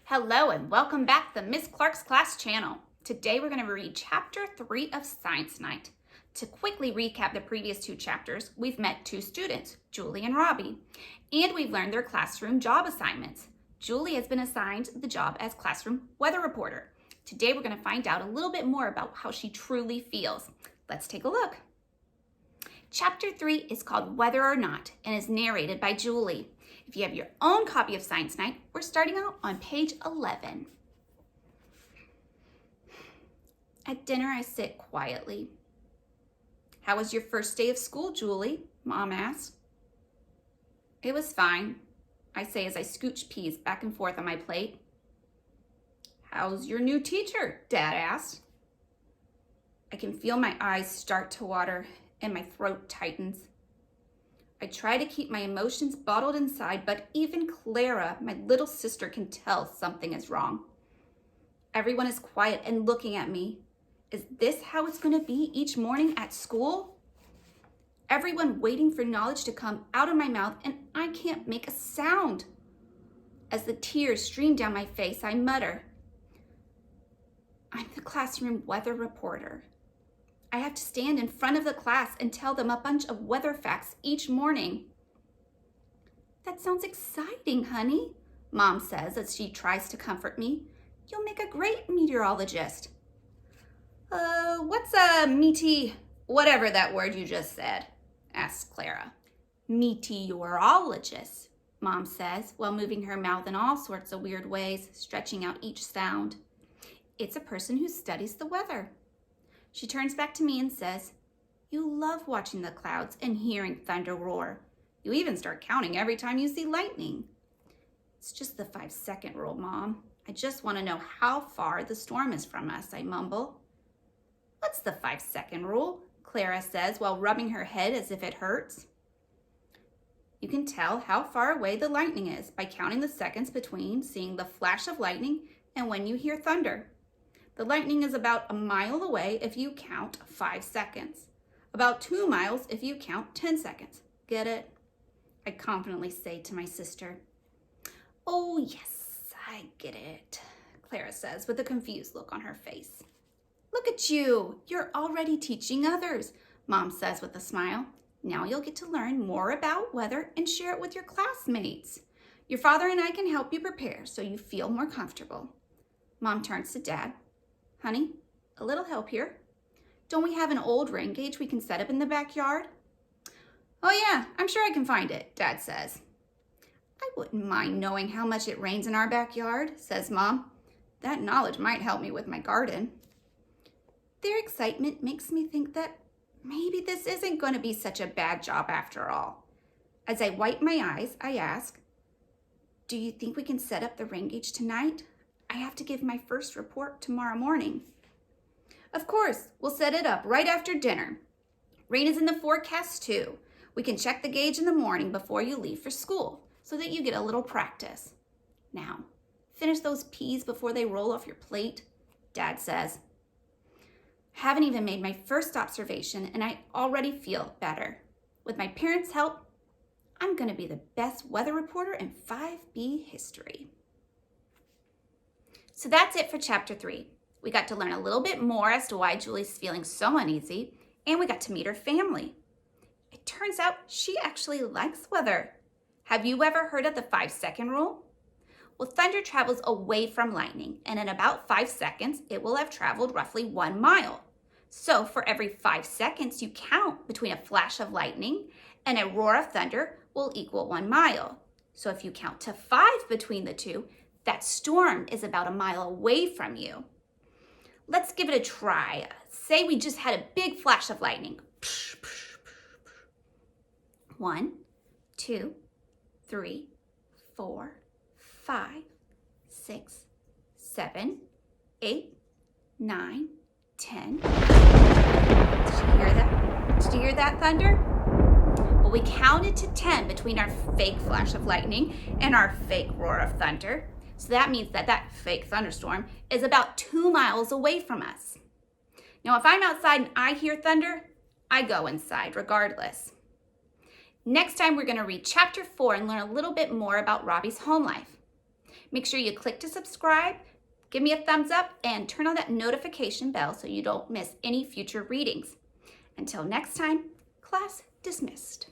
Hello and welcome back to Miss Clarke's Class channel. Today we're going to read Chapter 3 of Science Night. To quickly recap the previous two chapters, we've met two students, Julie and Robbie, and we've learned their classroom job assignments. Julie has been assigned the job as classroom weather reporter. Today we're going to find out a little bit more about how she truly feels. Let's take a look. Chapter 3 is called Whether or Not and is narrated by Julie. If you have your own copy of Science Night, we're starting out on page 11. At dinner, I sit quietly. "How was your first day of school, Julie?" Mom asked. "It was fine," I say as I scooch peas back and forth on my plate. "How's your new teacher?" Dad asked. I can feel my eyes start to water and my throat tightens. I try to keep my emotions bottled inside, but even Clara, my little sister, can tell something is wrong. Everyone is quiet and looking at me. Is this how it's going to be each morning at school? Everyone waiting for knowledge to come out of my mouth, and I can't make a sound. As the tears stream down my face, I mutter, "I'm the classroom weather reporter. I have to stand in front of the class and tell them a bunch of weather facts each morning." "That sounds exciting, honey," Mom says as she tries to comfort me. "You'll make a great meteorologist." What's a whatever that word you just said?" asks Clara. "Meteorologist," Mom says, while moving her mouth in all sorts of weird ways, stretching out each sound. "It's a person who studies the weather." She turns back to me and says, "You love watching the clouds and hearing thunder roar. You even start counting every time you see lightning." "It's just the 5-second rule, Mom. I just want to know how far the storm is from us," I mumble. "What's the 5-second rule?" Clara says while rubbing her head as if it hurts. "You can tell how far away the lightning is by counting the seconds between seeing the flash of lightning and when you hear thunder. The lightning is about 1 mile away if you count 5 seconds. About 2 miles if you count 10 seconds. Get it?" I confidently say to my sister. "Oh, yes, I get it," Clara says with a confused look on her face. "Look at you. You're already teaching others," Mom says with a smile. "Now you'll get to learn more about weather and share it with your classmates. Your father and I can help you prepare so you feel more comfortable." Mom turns to Dad. "Honey, a little help here. Don't we have an old rain gauge we can set up in the backyard?" "Oh yeah, I'm sure I can find it," Dad says. "I wouldn't mind knowing how much it rains in our backyard," says Mom. "That knowledge might help me with my garden." Their excitement makes me think that maybe this isn't going to be such a bad job after all. As I wipe my eyes, I ask, "Do you think we can set up the rain gauge tonight? I have to give my first report tomorrow morning." "Of course, we'll set it up right after dinner. Rain is in the forecast too. We can check the gauge in the morning before you leave for school so that you get a little practice. Now, finish those peas before they roll off your plate," Dad says. Haven't even made my first observation and I already feel better. With my parents' help, I'm going to be the best weather reporter in 5B history. So that's it for Chapter 3. We got to learn a little bit more as to why Julie's feeling so uneasy, and we got to meet her family. It turns out she actually likes weather. Have you ever heard of the 5-second rule? Well, thunder travels away from lightning, and in about 5 seconds, it will have traveled roughly 1 mile. So for every 5 seconds you count between a flash of lightning and a roar of thunder will equal 1 mile. So if you count to 5 between the two, that storm is about 1 mile away from you. Let's give it a try. Say we just had a big flash of lightning. 1, 2, 3, 4, 5, 6, 7, 8, 9, 10. Did you hear that? Did you hear that thunder? Well, we counted to 10 between our fake flash of lightning and our fake roar of thunder. So that means that that fake thunderstorm is about 2 miles away from us. Now, if I'm outside and I hear thunder, I go inside regardless. Next time, we're going to read Chapter 4 and learn a little bit more about Robbie's home life. Make sure you click to subscribe, give me a thumbs up, and turn on that notification bell so you don't miss any future readings. Until next time, class dismissed.